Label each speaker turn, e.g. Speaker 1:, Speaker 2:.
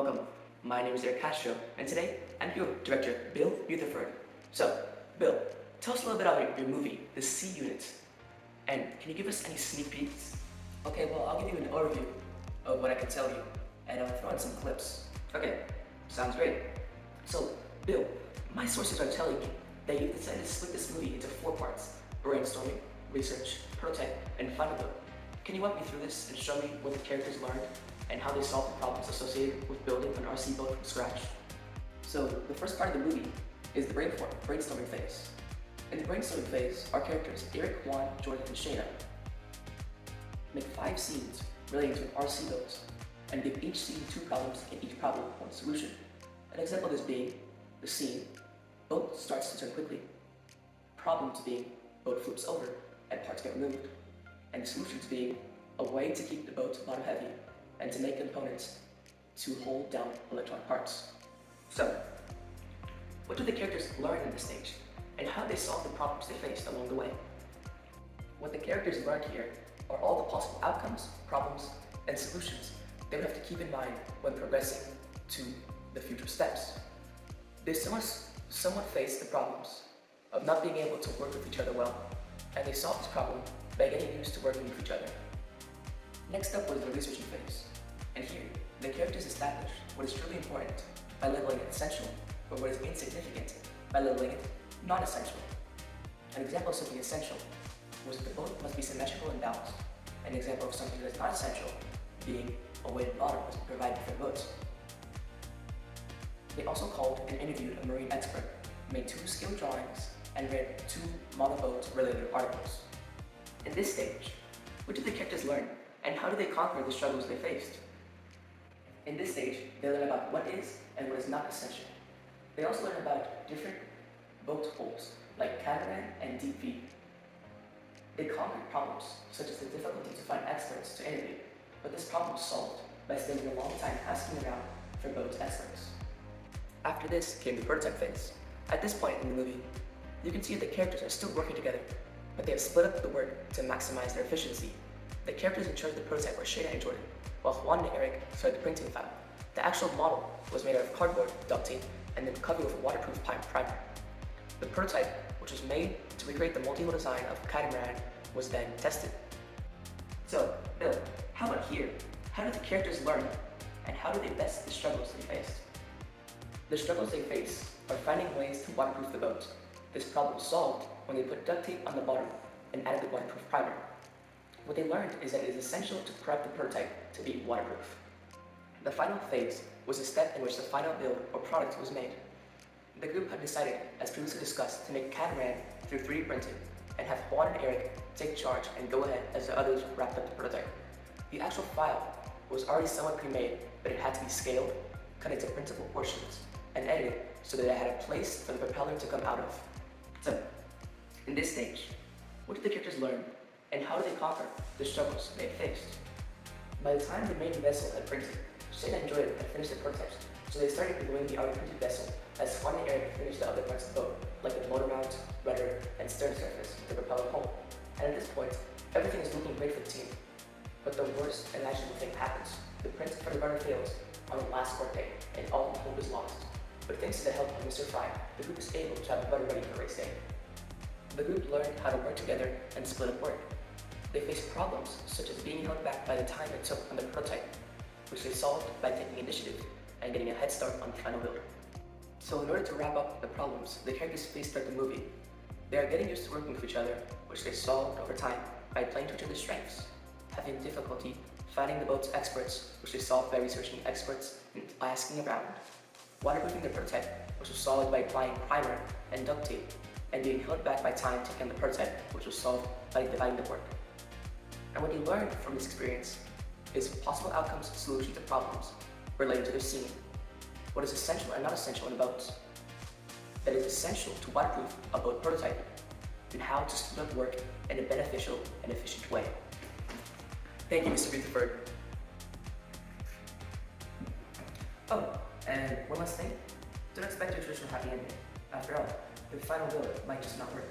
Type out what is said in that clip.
Speaker 1: Welcome. My name is Eric Castro, and today I'm here with director Bill Rutherford. So, Bill, tell us a little bit about your movie, The C Unit, and can you give us any sneak peeks? Okay, well, I'll give you an overview of what I can tell you, and I'll throw in some clips. Okay, sounds great. So, Bill, my sources are telling me that you've decided to split this movie into 4 parts: brainstorming, research, prototype, and final build. Can you walk me through this and show me what the characters learned and how they solved the problems associated with building an RC boat from scratch? So the first part of the movie is the brainstorming phase. In the brainstorming phase, our characters, Eric, Juan, Jordan, and Shayna, make 5 scenes relating to an RC boat and give each scene 2 problems and each problem 1 solution. An example of this being the scene, boat starts to turn quickly. Problems being boat flips over and parts get removed. And solutions being a way to keep the boat bottom heavy and to make components to hold down electronic parts. So, what do the characters learn in this stage, and how do they solve the problems they faced along the way? What the characters learned here are all the possible outcomes, problems, and solutions they would have to keep in mind when progressing to the future steps. They somewhat face the problems of not being able to work with each other well, and they solve this problem by getting used to working with each other. Next up was the researching phase, and here, the characters established what is truly important by labeling it essential, or what is insignificant by labeling it non-essential. An example of something essential was that the boat must be symmetrical and balanced. An example of something that is not essential being a weighted bottom must be provided for boats. They also called and interviewed a marine expert, made 2 scale drawings, and read 2 model boat related articles. In this stage, what did the characters learn, and how did they conquer the struggles they faced? In this stage, they learn about what is and what is not essential. They also learn about different boat holes, like catamaran and deep V. They conquered problems, such as the difficulty to find experts to interview, but this problem was solved by spending a long time asking around for boat experts. After this came the prototype phase. At this point in the movie, you can see that the characters are still working together, but they have split up the work to maximize their efficiency. The characters in charge of the prototype were Shayna and Jordan, while Juan and Eric started the printing file. The actual model was made out of cardboard, duct tape, and then covered with a waterproof primer. The prototype, which was made to recreate the multi-hull design of catamaran, was then tested. So, Bill, how about here? How did the characters learn, and how did they best the struggles they faced? The struggles they face are finding ways to waterproof the boat. This problem was solved when they put duct tape on the bottom and added the waterproof primer. What they learned is that it is essential to prep the prototype to be waterproof. The final phase was a step in which the final build or product was made. The group had decided, as previously discussed, to make catamaran through 3D printing and have Juan and Eric take charge and go ahead as the others wrapped up the prototype. The actual file was already somewhat pre-made, but it had to be scaled, cut into printable portions, and edited so that it had a place for the propeller to come out of. So, in this stage, what did the characters learn, and how did they conquer the struggles they faced? By the time the main vessel had printed, Shayna and Jordan had finished the prototypes, so they started gluing the already printed vessel as Juan and Eric finished the other parts of the boat, like the motor mount, rudder, and stern surface, the propeller hull. And at this point, everything is looking great for the team. But the worst imaginable thing happens. The print for the rudder fails on the last workday, and all hope is lost. But thanks to the help of Mr. Fry, the group is able to have the rudder ready for race day. The group learned how to work together and split up work. They faced problems such as being held back by the time it took on the prototype, which they solved by taking initiative and getting a head start on the final build. So in order to wrap up the problems the characters faced throughout the movie, they are getting used to working with each other, which they solved over time by playing to each other's strengths, having difficulty finding the boat's experts, which they solved by researching experts and asking around, waterproofing the prototype, which was solved by applying primer and duct tape, and being held back by time taking the prototype, which was solved by dividing the work. And what you learned from this experience is possible outcomes, solutions to problems related to the scene, what is essential and not essential in boats, that is essential to waterproof a boat prototype, and how to split up work in a beneficial and efficient way. Thank you, Mr. Rutherford. Oh, and one last thing, don't expect your traditional happy ending. After all, the final build might just not work.